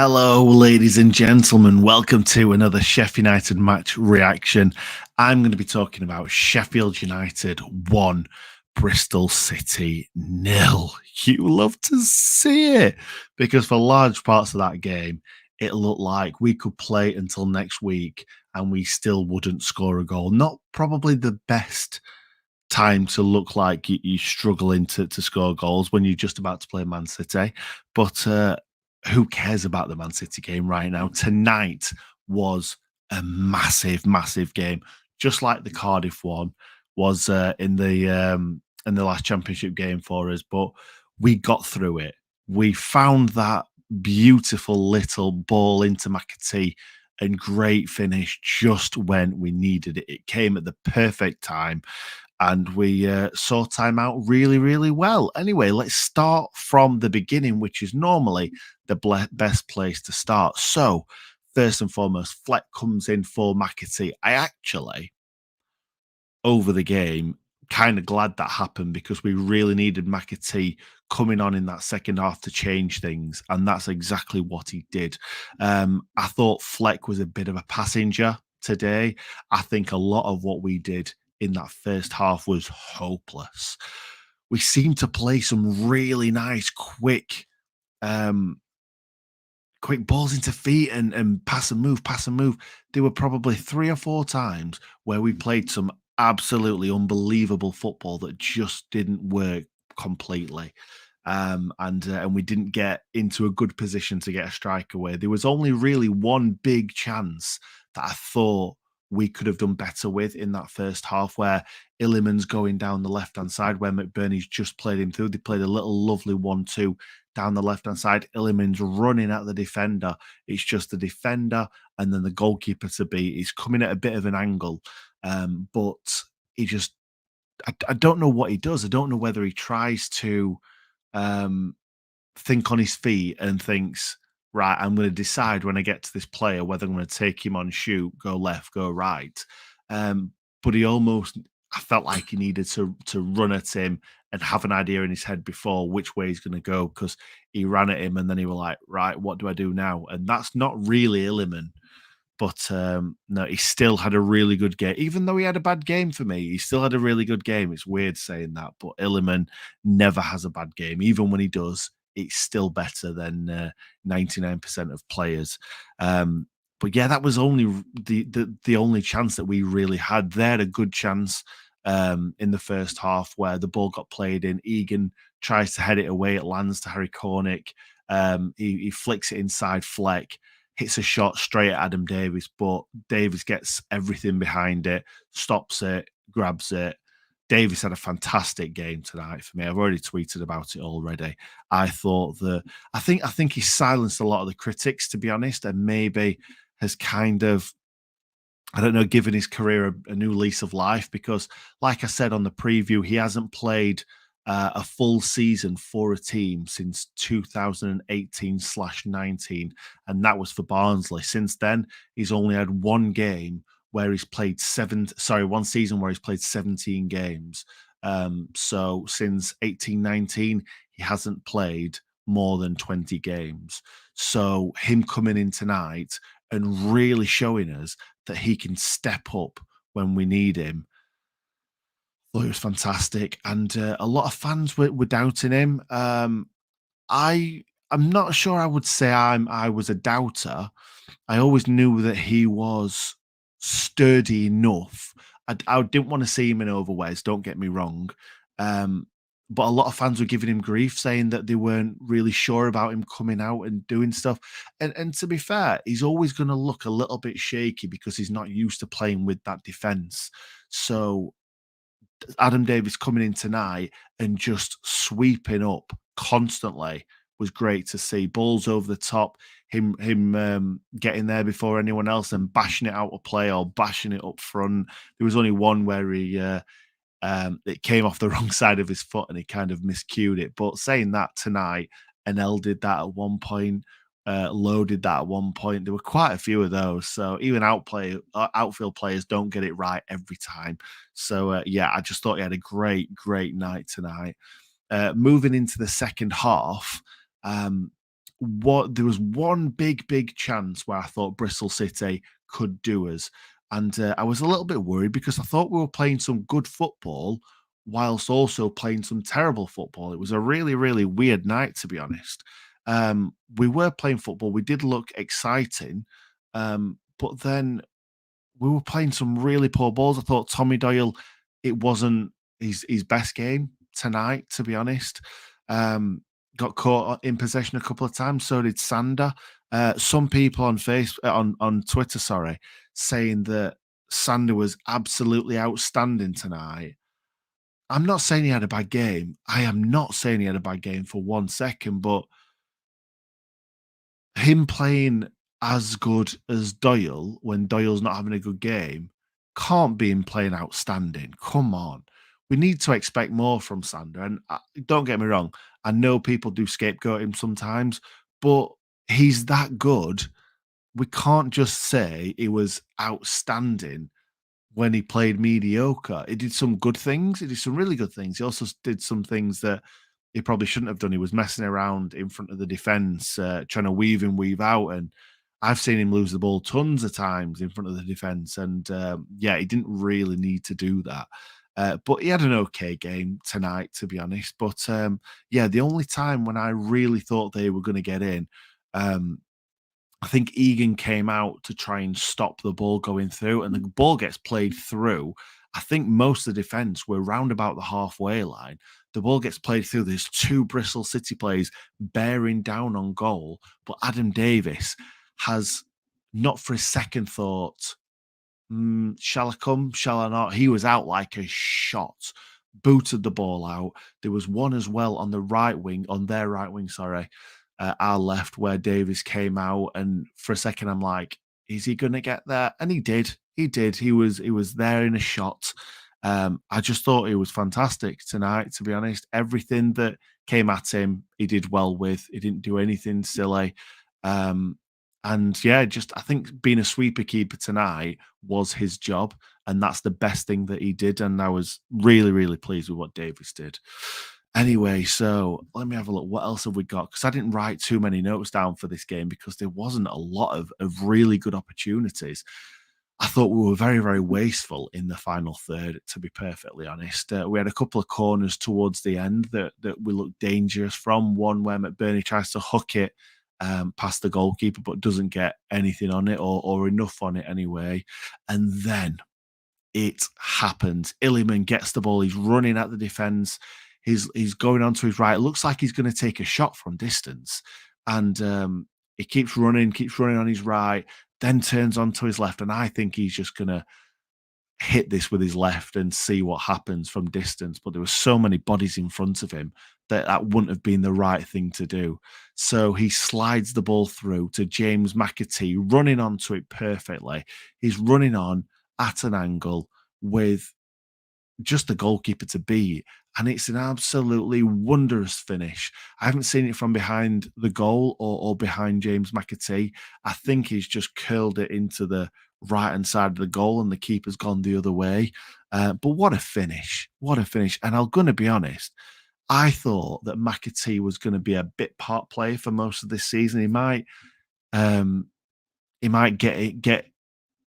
Hello, ladies and gentlemen. Welcome to another Sheffield United match reaction. I'm going to be talking about Sheffield United 1, Bristol City 0. You love to see it because for large parts of that game, it looked like we could play until next week and we still wouldn't score a goal. Not probably the best time to look like you're struggling to score goals when you're just about to play Man City. But who cares about the Man City game right now? Tonight was a massive, massive game, just like the Cardiff one was in the last Championship game for us. But we got through it. We found that beautiful little ball into McAtee and great finish just when we needed it. It came at the perfect time and we saw time out really, really well. Anyway, let's start from the beginning, which is normally the best place to start. So, first and foremost, Fleck comes in for McAtee. I actually, over the game, kind of glad that happened because we really needed McAtee coming on in that second half to change things, and that's exactly what he did. I thought Fleck was a bit of a passenger today. I think a lot of what we did in that first half was hopeless. We seemed to play some really nice, um, quick balls into feet and pass and move, pass and move. There were probably 3 or 4 times where we played some absolutely unbelievable football that just didn't work completely. And we didn't get into a good position to get a strike away. There was only really one big chance that I thought we could have done better with in that first half, where Illiman's going down the left hand side, where McBurney's just played him through. They played a little lovely 1-2 down the left hand side. Illiman's running at the defender. It's just the defender and then the goalkeeper to beat. He's coming at a bit of an angle, but he just, I don't know what he does. I don't know whether he tries to um, think on his feet and thinks, right, I'm going to decide when I get to this player whether I'm going to take him on, shoot, go left, go right. But he almost, I felt like he needed to run at him and have an idea in his head before which way he's going to go, because he ran at him and then he was like, right, what do I do now? And that's not really Illiman. But no, he still had a really good game. Even though he had a bad game for me, he still had a really good game. It's weird saying that, but Illiman never has a bad game. Even when he does, it's still better than 99% of players. But yeah, that was only the only chance that we really had. They had a good chance in the first half where the ball got played in. Egan tries to head it away. It lands to Harry Cornick. He flicks it inside Fleck, hits a shot straight at Adam Davies, but Davies gets everything behind it, stops it, grabs it. Davies had a fantastic game tonight for me. I've already tweeted about it already. I thought that I think he silenced a lot of the critics, to be honest, and maybe has kind of, I don't know, given his career a new lease of life, because, like I said on the preview, he hasn't played a full season for a team since 2018/19, and that was for Barnsley. Since then, he's only had one game where he's played one season where he's played 17 games. So since 18/19, he hasn't played more than 20 games. So him coming in tonight and really showing us that he can step up when we need him, thought it was fantastic. And a lot of fans were doubting him. I'm not sure I would say I was a doubter. I always knew that he was sturdy enough. I didn't want to see him in overwears, don't get me wrong. Um, but a lot of fans were giving him grief, saying that they weren't really sure about him coming out and doing stuff. And to be fair, he's always going to look a little bit shaky because he's not used to playing with that defense. So Adam Davies coming in tonight and just sweeping up constantly was great to see. Balls over the top, him getting there before anyone else and bashing it out of play or bashing it up front. There was only one where he it came off the wrong side of his foot and he kind of miscued it. But saying that, tonight, NL did that at one point. Low did that at one point. There were quite a few of those. So even outfield players don't get it right every time. So yeah, I just thought he had a great, great night tonight. Moving into the second half, um, there was one big chance where I thought Bristol City could do us, and I was a little bit worried because I thought we were playing some good football whilst also playing some terrible football. It was a really weird night, to be honest. We were playing football. We did look exciting, but then we were playing some really poor balls. I thought Tommy Doyle, it wasn't his best game tonight, to be honest. Um, got caught in possession a couple of times. So did Sander. Some people on on Twitter, sorry, saying that Sander was absolutely outstanding tonight. I'm not saying he had a bad game. I am not saying he had a bad game for 1 second, but him playing as good as Doyle when Doyle's not having a good game can't be him playing outstanding. Come on. We need to expect more from Sander. And don't get me wrong, I know people do scapegoat him sometimes, but he's that good. We can't just say he was outstanding when he played mediocre. He did some good things. He did some really good things. He also did some things that he probably shouldn't have done. He was messing around in front of the defense, trying to weave in, weave out, and I've seen him lose the ball tons of times in front of the defense. And yeah, he didn't really need to do that. But he had an okay game tonight, to be honest. But yeah, the only time when I really thought they were going to get in, um, I think Egan came out to try and stop the ball going through, and the ball gets played through. I think most of the defense were round about the halfway line. The ball gets played through. There's two Bristol City players bearing down on goal, but Adam Davis has not for a second thought, shall I come? Shall I not? He was out like a shot, booted the ball out. There was one as well on the right wing, on their right wing, sorry, our left, where Davis came out. And for a second, I'm like, is he going to get there? And he did. He did. He was there in a shot. I just thought he was fantastic tonight, to be honest. Everything that came at him, he did well with. He didn't do anything silly. Um, and yeah, just I think being a sweeper keeper tonight was his job, and that's the best thing that he did. And I was really pleased with what Davis did. Anyway, so let me have a look. What else have we got? Because I didn't write too many notes down for this game because there wasn't a lot of really good opportunities. I thought we were very wasteful in the final third, to be perfectly honest. We had a couple of corners towards the end that we looked dangerous from. One where McBurney tries to hook it past the goalkeeper, but doesn't get anything on it or enough on it anyway. And then it happens. Illiman gets the ball. He's running at the defense. He's going on to his right. It looks like he's going to take a shot from distance, and he keeps running on his right. Then turns onto his left, and I think he's just going to hit this with his left and see what happens from distance. But there were so many bodies in front of him that that wouldn't have been the right thing to do. So he slides the ball through to James McAtee, running onto it perfectly. He's running on at an angle with just the goalkeeper to beat. And it's an absolutely wondrous finish. I haven't seen it from behind the goal or behind James McAtee. I think he's just curled it into the right hand side of the goal and the keeper's gone the other way. But what a finish. What a finish. And I'm going to be honest, I thought that McAtee was going to be a bit part player for most of this season. Um, he might get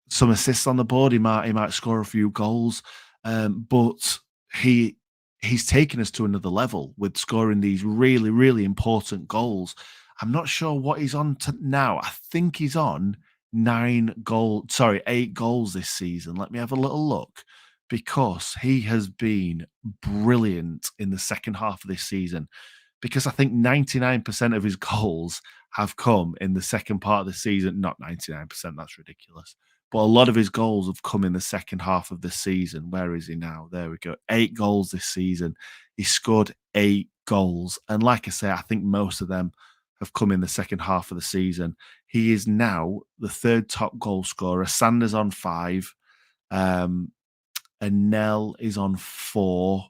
some assists on the board. He might score a few goals, but he he's taken us to another level with scoring these really important goals. I'm not sure what he's on to now. I think he's on 8 goals this season. Let me have a little look because he has been brilliant in the second half of this season. Because I think 99% of his goals have come in the second part of the season. Not 99%, that's ridiculous. But a lot of his goals have come in the second half of the season. Where is he now? There we go. 8 goals this season. He scored 8 goals. And like I say, I think most of them have come in the second half of the season. He is now the third top goal scorer. Sanders on 5. And Nell is on 4.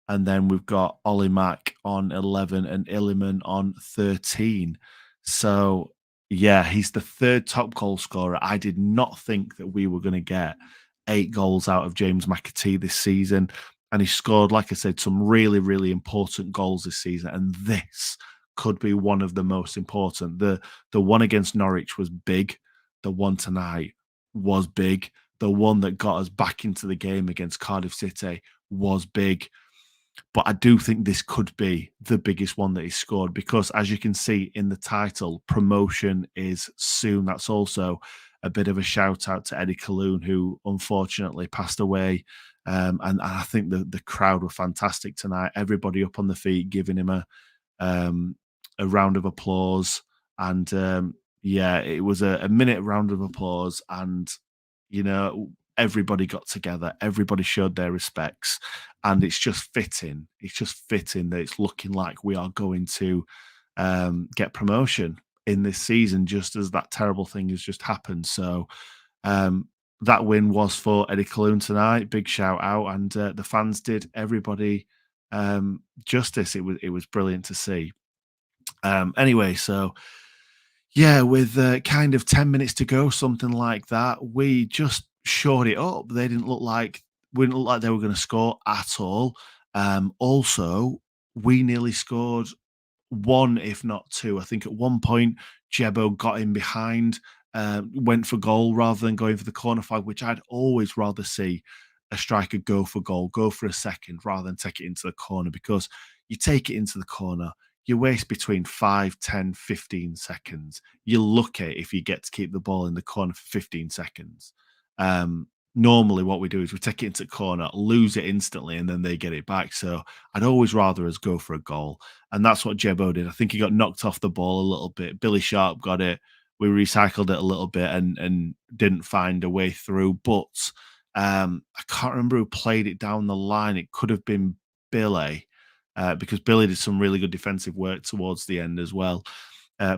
And then we've got Ollie Mack on 11 and Illiman on 13. So, yeah, he's the third top goal scorer. I did not think that we were going to get 8 goals out of James McAtee this season. And he scored, like I said, some really important goals this season. And this could be one of the most important. The one against Norwich was big. The one tonight was big. The one that got us back into the game against Cardiff City was big. But I do think this could be the biggest one that he's scored because, as you can see in the title, promotion is soon. That's also a bit of a shout out to Eddie Colloon, who unfortunately passed away. And I think the crowd were fantastic tonight. Everybody up on the feet, giving him a round of applause. And yeah, it was a minute round of applause. And, you know, everybody got together, everybody showed their respects. And it's just fitting. It's just fitting that it's looking like we are going to get promotion in this season, just as that terrible thing has just happened. So that win was for Eddie Colloon tonight. Big shout out, and the fans did everybody justice. It was brilliant to see. Anyway, so yeah, with kind of 10 minutes to go, something like that, we just shored it up. They didn't look like we didn't look like they were going to score at all. Also, we nearly scored one, if not two. I think at one point, Jebo got in behind, went for goal rather than going for the corner flag, which I'd always rather see a striker go for goal, go for a second rather than take it into the corner, because you take it into the corner, you waste between 5, 10, 15 seconds. You're lucky if you get to keep the ball in the corner for 15 seconds. Normally what we do is we take it into the corner, lose it instantly, and then they get it back. So I'd always rather us go for a goal. And that's what Jebo did. I think he got knocked off the ball a little bit. Billy Sharp got it. We recycled it a little bit and didn't find a way through. But I can't remember who played it down the line. It could have been Billy, because Billy did some really good defensive work towards the end as well.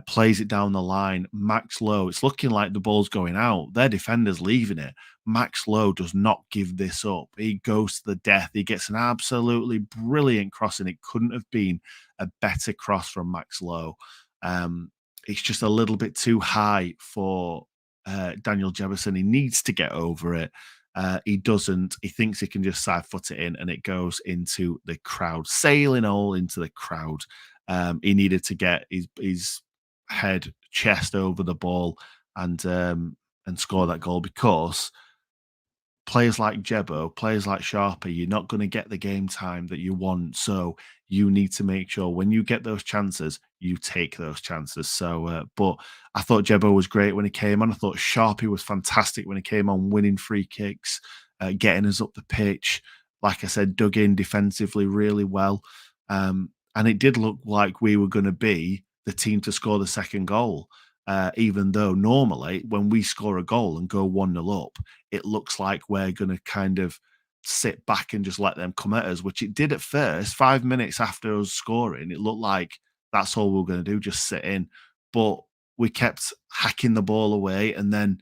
Plays it down the line. Max Lowe, it's looking like the ball's going out. Their defender's leaving it. Max Lowe does not give this up. He goes to the death. He gets an absolutely brilliant cross, and it couldn't have been a better cross from Max Lowe. It's just a little bit too high for Daniel Jefferson. He needs to get over it. He doesn't. He thinks he can just side foot it in, and it goes into the crowd, sailing all into the crowd. He needed to get his head, chest over the ball and score that goal, because players like Jebo, players like Sharpie, you're not going to get the game time that you want. So you need to make sure when you get those chances, you take those chances. So, but I thought Jebo was great when he came on. I thought Sharpie was fantastic when he came on, winning free kicks, getting us up the pitch. Like I said, dug in defensively really well. And it did look like we were going to be the team to score the second goal. Even though normally when we score a goal and go 1-0 up, it looks like we're going to kind of sit back and just let them come at us, which it did at first. 5 minutes after us scoring, it looked like that's all we were going to do, just sit in. But we kept hacking the ball away and then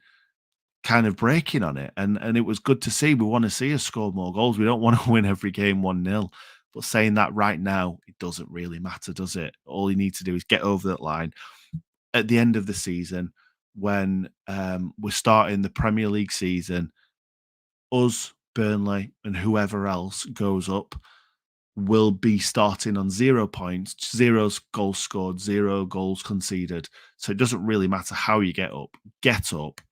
kind of breaking on it. And it was good to see. We want to see us score more goals. We don't want to win every game 1-0. But saying that right now, it doesn't really matter, does it? All you need to do is get over that line. At the end of the season, when we're starting the Premier League season, us, Burnley, and whoever else goes up will be starting on 0 points, 0 goals scored, 0 goals conceded. So it doesn't really matter how you get up,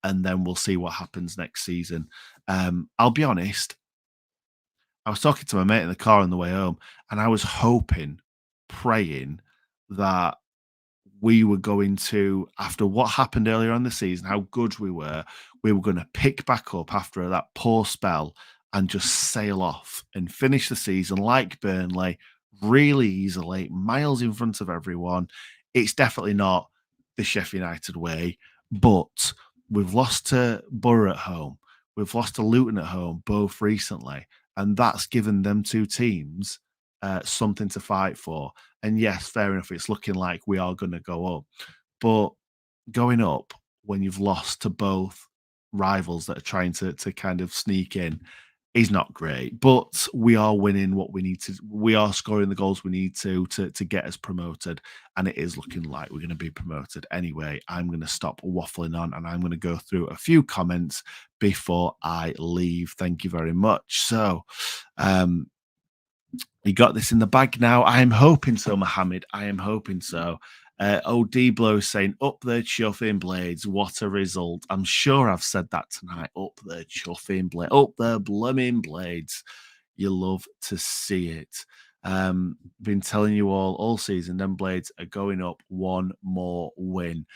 and then we'll see what happens next season. I'll be honest, I was talking to my mate in the car on the way home, and I was hoping, praying that we were going to, after what happened earlier on the season, how good we were going to pick back up after that poor spell and just sail off and finish the season like Burnley, really easily, miles in front of everyone. It's definitely not the Sheffield United way, but we've lost to Borough at home. We've lost to Luton at home, both recently, and that's given them two teams something to fight for. And yes, fair enough, it's looking like we are going to go up. But going up when you've lost to both rivals that are trying to kind of sneak in is not great. But we are winning what we need to. We are scoring the goals we need to get us promoted. And it is looking like we're going to be promoted. Anyway, I'm going to stop waffling on and I'm going to go through a few comments before I leave. Thank you very much. So, He got this in the bag now. I am hoping so, Mohammed. I am hoping so. OD Blow saying, up there chuffing blades. What a result. I'm sure I've said that tonight. Up there chuffing blades. Up there blooming blades. You love to see it. Been telling you all season, them blades are going up one more win.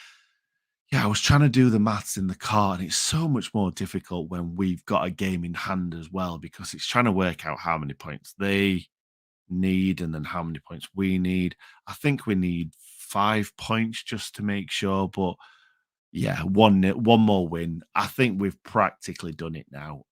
Yeah, I was trying to do the maths in the car, and it's so much more difficult when we've got a game in hand as well, because it's trying to work out how many points they need and then how many points we need. I think we need 5 points just to make sure, but yeah, one more win. I think we've practically done it now.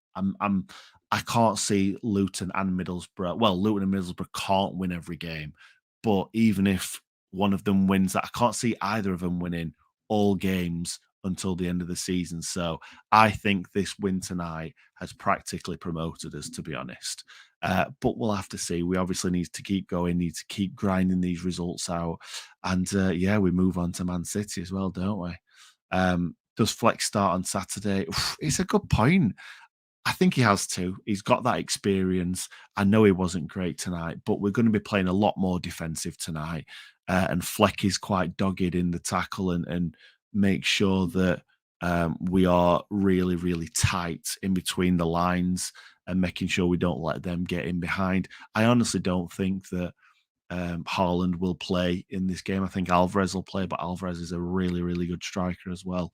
I can't see Luton and Middlesbrough. Well, Luton and Middlesbrough can't win every game, but even if one of them wins, I can't see either of them winning all games until the end of the season. So I think this win tonight has practically promoted us, to be honest. But we'll have to see. We obviously need to keep going, need to keep grinding these results out, and yeah, we move on to Man City as well, don't we? Does Flex start on Saturday? It's a good point. I think he has to. He's got that experience. I know he wasn't great tonight, but we're going to be playing a lot more defensive tonight. And Fleck is quite dogged in the tackle and make sure that we are really, really tight in between the lines and making sure we don't let them get in behind. I honestly don't think that Haaland will play in this game. I think Alvarez will play, but Alvarez is a really, really good striker as well.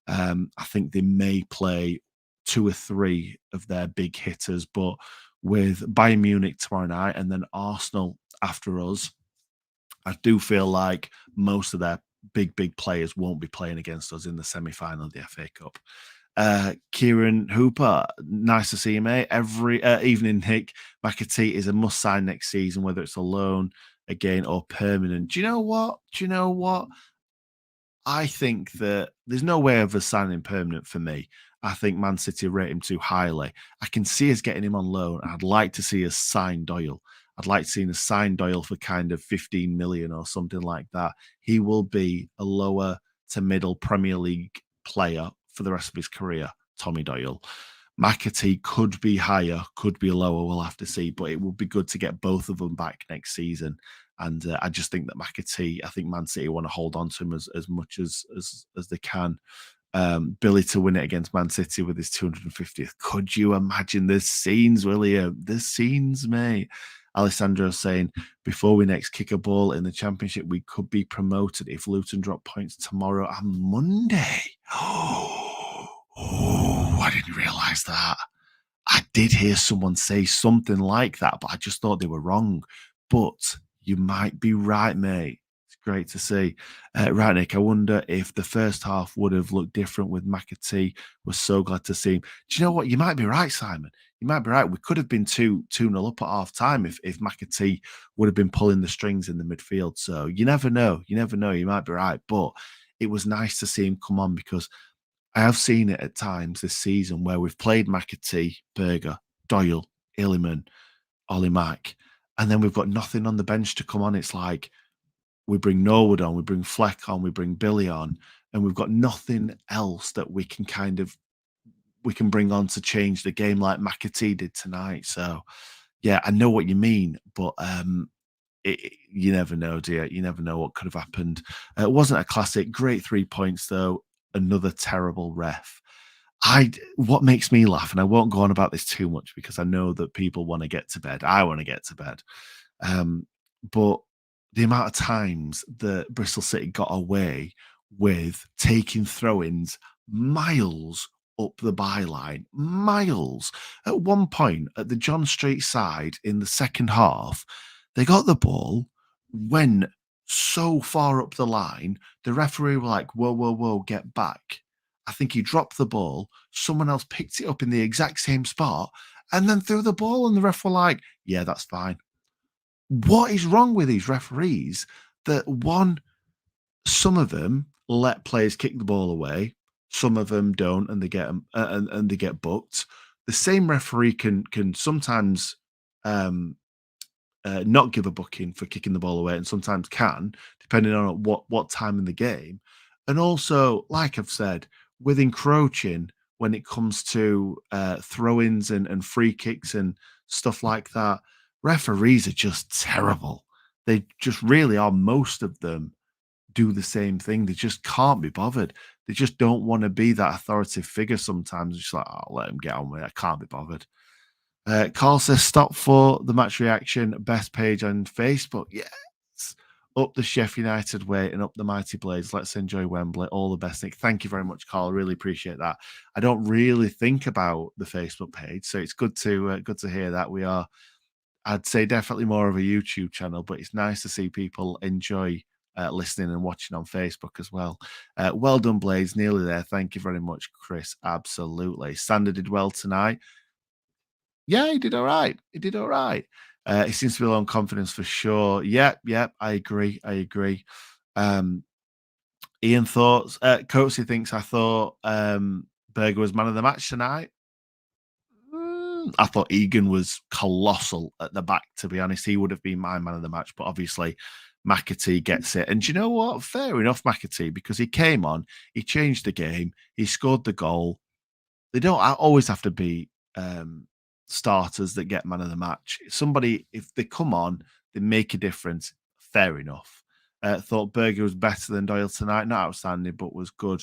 I think they may play two or three of their big hitters, but with Bayern Munich tomorrow night and then Arsenal after us, I do feel like most of their big players won't be playing against us in the semi-final of the FA Cup. Kieran Hooper, nice to see you, mate. Every evening, Nick. McAtee is a must sign next season, whether it's a loan again or permanent. Do you know what? Do you know what? I think that there's no way of us signing permanent for me. I think Man City rate him too highly. I can see us getting him on loan. I'd like to see us sign Doyle. I'd like to see us sign Doyle for kind of 15 million or something like that. He will be a lower to middle Premier League player for the rest of his career, Tommy Doyle. McAtee could be higher, could be lower. We'll have to see, but it would be good to get both of them back next season. And I just think that McAtee, I think Man City want to hold on to him as much as they can. Billy to win it against Man City with his 250th. Could you imagine the scenes, William? The scenes, mate. Alessandro saying, before we next kick a ball in the championship, we could be promoted if Luton drop points tomorrow and Monday. Oh, I didn't realise that. I did hear someone say something like that, but I just thought they were wrong. But you might be right, mate. It's great to see. Right, Nick, I wonder if the first half would have looked different with McAtee. We're so glad to see him. Do you know what? You might be right, Simon. You might be right. We could have been 2-0 up at half time if McAtee would have been pulling the strings in the midfield. So you never know. You never know. You might be right. But it was nice to see him come on because I have seen it at times this season where we've played McAtee, Berger, Doyle, Illiman, Ollie Mack, and then we've got nothing on the bench to come on. It's like we bring Norwood on, we bring Fleck on, we bring Billy on, and we've got nothing else that we can bring on to change the game like McAtee did tonight. So yeah, I know what you mean, but you never know, dear. You never know what could have happened. It wasn't a classic. Great 3 points though. Another terrible ref. What makes me laugh, and I won't go on about this too much because I know that people want to get to bed. I want to get to bed. But the amount of times that Bristol City got away with taking throw-ins miles up the byline, miles. At one point, at the John Street side in the second half, they got the ball, went so far up the line, the referee were like, whoa, whoa, whoa, get back. I think he dropped the ball. Someone else picked it up in the exact same spot and then threw the ball. And the ref were like, yeah, that's fine. What is wrong with these referees that some of them let players kick the ball away, some of them don't, and they get them and they get booked. The same referee can sometimes not give a booking for kicking the ball away, and sometimes can, depending on what time in the game. And also, like I've said, with encroaching when it comes to throw-ins and free kicks and stuff like that, referees are just terrible. They just really are. Most of them do the same thing. They just can't be bothered. They just don't want to be that authoritative figure sometimes. It's just like, oh, let him get on with it. I can't be bothered. Carl says, stop for the match reaction. Best page on Facebook. Yes. Up the Sheffield United way and up the mighty blades. Let's enjoy Wembley. All the best, Nick. Thank you very much, Carl. Really appreciate that. I don't really think about the Facebook page, so it's good to hear that we are. I'd say definitely more of a YouTube channel, but it's nice to see people enjoy listening and watching on Facebook as well. Well done, Blades. Nearly there. Thank you very much, Chris. Absolutely. Sander did well tonight. Yeah, he did all right. He did all right. He seems to be low on confidence for sure. Yep, yep. I agree. I agree. Um, Ian thoughts. Coatsy thinks I thought Berger was man of the match tonight. I thought Egan was colossal at the back, to be honest. He would have been my man of the match, but obviously McAtee gets it. And do you know what? Fair enough, McAtee, because he came on, he changed the game, he scored the goal. They don't always have to be starters that get man of the match. Somebody, if they come on, they make a difference. Fair enough. Thought Berger was better than Doyle tonight. Not outstanding, but was good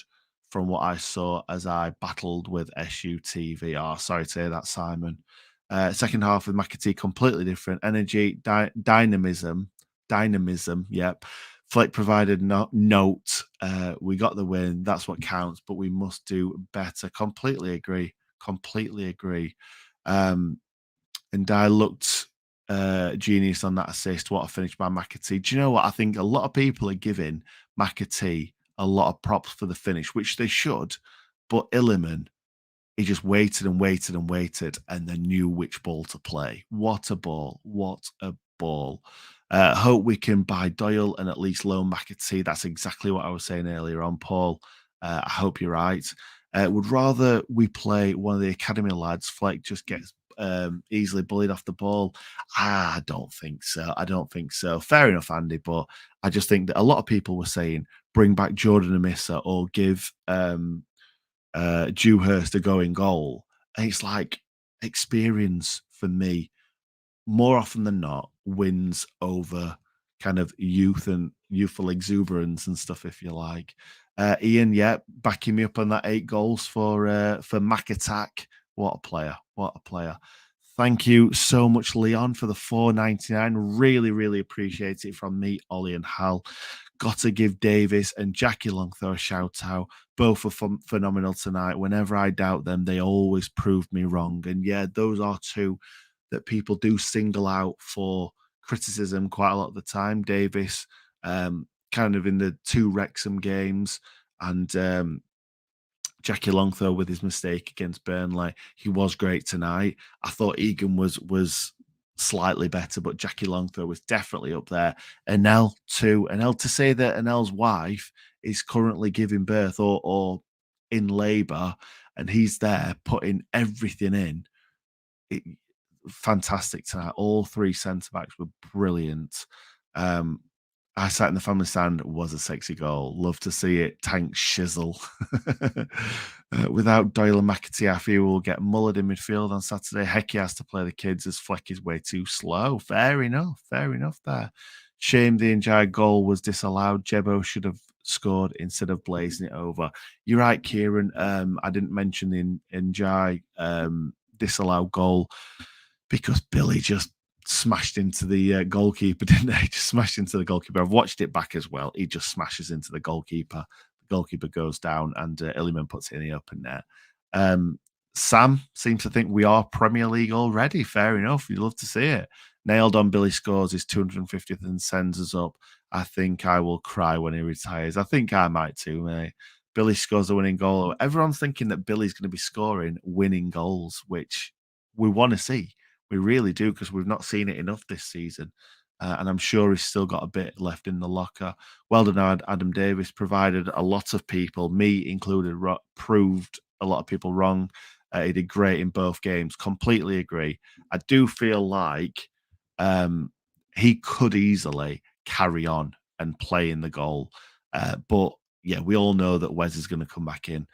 from what I saw as I battled with SUTVR. Sorry to hear that, Simon. Second half with McAtee, completely different energy, dynamism. Yep. Flick provided note. We got the win. That's what counts, but we must do better. Completely agree. Completely agree. And I looked genius on that assist. What a finish by McAtee. Do you know what? I think a lot of people are giving McAtee a lot of props for the finish, which they should. But Illiman, he just waited and waited and waited and then knew which ball to play. What a ball. What a ball. Hope we can buy Doyle and at least loan McAtee. That's exactly what I was saying earlier on, Paul. I hope you're right. Would rather we play one of the academy lads. Fleck just gets easily bullied off the ball. I don't think so. I don't think so. Fair enough, Andy, but I just think that a lot of people were saying bring back Jordan Amissa or give Dewhurst a going goal. And it's like experience for me, more often than not, wins over kind of youth and youthful exuberance and stuff, if you like. Ian, yeah, backing me up on that 8 goals for Mac Attack. What a player! What a player! Thank you so much, Leon, for the 4.99. Really, really appreciate it from me, Ollie, and Hal. Got to give Davis and Jackie Longthrow a shout out. Both were phenomenal tonight. Whenever I doubt them, they always prove me wrong. And yeah, those are two that people do single out for criticism quite a lot of the time. Davis, kind of in the 2 Wrexham games, and Jackie Longthrow with his mistake against Burnley. He was great tonight. I thought Egan was slightly better, but Jackie Longthrow was definitely up there. Anel too. Anel, to say that Anel's wife is currently giving birth or in labour, and he's there putting everything in. It, fantastic tonight. All 3 centre backs were brilliant. I sat in the family stand. Was a sexy goal. Love to see it. Tank shizzle. Without Doyle and McAtee, I feel we'll get mullered in midfield on Saturday. Hecky has to play the kids as Fleck is way too slow. Fair enough. Fair enough there. Shame the Njai goal was disallowed. Jebo should have scored instead of blazing it over. You're right, Kieran. I didn't mention the Njai disallowed goal because Billy just smashed into the goalkeeper, didn't he? Just smashed into the goalkeeper. I've watched it back as well. He just smashes into the goalkeeper. The goalkeeper goes down, and Illiman puts it in the open net. Sam seems to think we are Premier League already. Fair enough. You'd love to see it. Nailed on. Billy scores his 250th and sends us up. I think I will cry when he retires. I think I might too, mate. Billy scores a winning goal. Everyone's thinking that Billy's going to be scoring winning goals, which we want to see. We really do, because we've not seen it enough this season. And I'm sure he's still got a bit left in the locker. Well done, Adam Davis. Provided a lot of people, me included, proved a lot of people wrong. He did great in both games. Completely agree. I do feel like he could easily carry on and play in the goal. But yeah, we all know that Wes is going to come back in.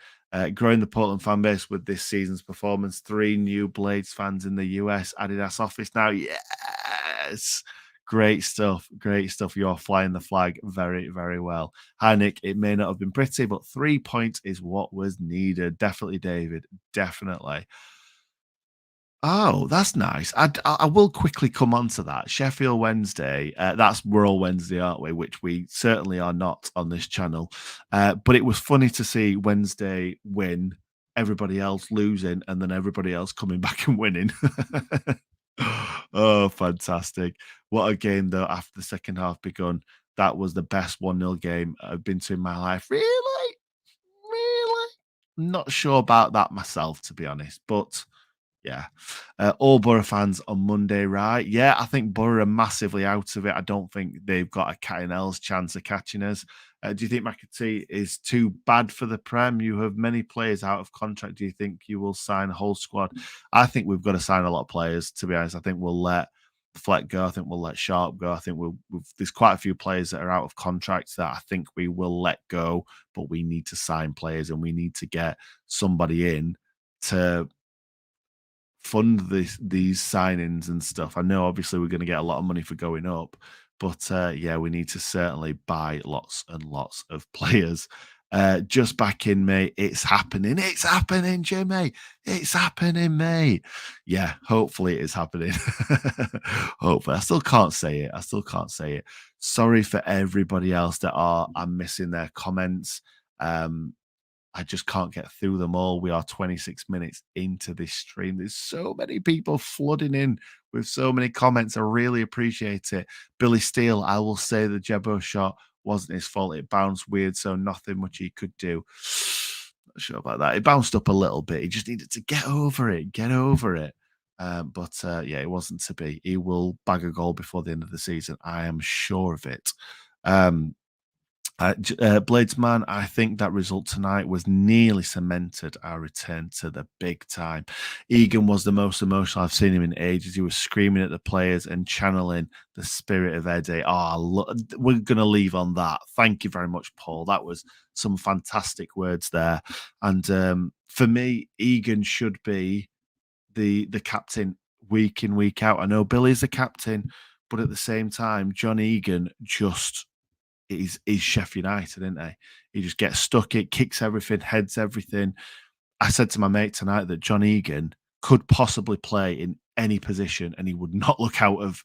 Growing the Portland fan base with this season's performance. 3 new Blades fans in the US. Adidas office now. Yes. Great stuff. Great stuff. You're flying the flag very, very well. Hi, Nick. It may not have been pretty, but 3 points is what was needed. Definitely, David. Definitely. Oh, that's nice. I will quickly come on to that. Sheffield Wednesday, that's we're all Wednesday, aren't we? Which we certainly are not on this channel. But it was funny to see Wednesday win, everybody else losing, and then everybody else coming back and winning. Oh, fantastic. What a game, though, after the second half begun. That was the best 1-0 game I've been to in my life. Really? Really? Not sure about that myself, to be honest, but yeah. All Borough fans on Monday, right? Yeah, I think Borough are massively out of it. I don't think they've got a cat and L's chance of catching us. Do you think McAtee is too bad for the Prem? You have many players out of contract. Do you think you will sign a whole squad? I think we've got to sign a lot of players, to be honest. I think we'll let Fleck go. I think we'll let Sharp go. I think there's quite a few players that are out of contracts that I think we will let go, but we need to sign players and we need to get somebody in to fund these signings and stuff. I know obviously we're going to get a lot of money for going up, but yeah, we need to certainly buy lots and lots of players. Just back in May, it's happening. It's happening, Jimmy. It's happening, mate. Yeah, hopefully it is happening. Hopefully, I still can't say it. I still can't say it. Sorry for everybody else that I'm missing their comments. I just can't get through them all. We are 26 minutes into this stream. There's so many people flooding in with so many comments. I really appreciate it. Billy Steele, I will say the Jebo shot wasn't his fault. It bounced weird, so nothing much he could do. Not sure about that. It bounced up a little bit. He just needed to get over it. Get over it. But yeah, it wasn't to be. He will bag a goal before the end of the season. I am sure of it. Bladesman, I think that result tonight was nearly cemented our return to the big time. Egan was the most emotional I've seen him in ages. He was screaming at the players and channeling the spirit of Eddie. We're going to leave on that. Thank you very much, Paul. That was some fantastic words there. And for me, Egan should be the captain week in, week out. I know Billy's the captain, but at the same time, John Egan just is Sheffield United, isn't he? He just gets stuck, it kicks everything, heads everything. I said to my mate tonight that John Egan could possibly play in any position and he would not look out of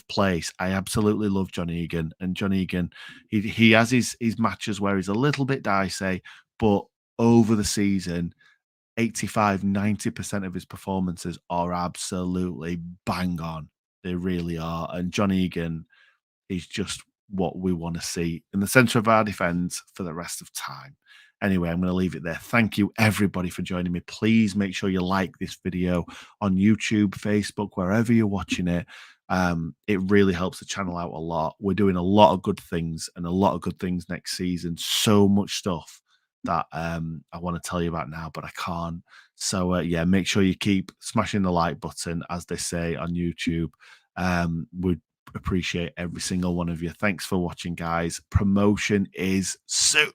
place. I absolutely love John Egan, and John Egan, he has his matches where he's a little bit dicey, but over the season, 85-90% of his performances are absolutely bang on. They really are. And John Egan is just what we want to see in the center of our defense for the rest of time. Anyway, I'm going to leave it there. Thank you, everybody, for joining me. Please make sure you like this video on YouTube, Facebook, wherever you're watching it. It really helps the channel out a lot. We're doing a lot of good things and a lot of good things next season. So much stuff that I want to tell you about now, but I can't. So yeah, make sure you keep smashing the like button, as they say on YouTube. We'd appreciate every single one of you. Thanks for watching, guys. Promotion is soon.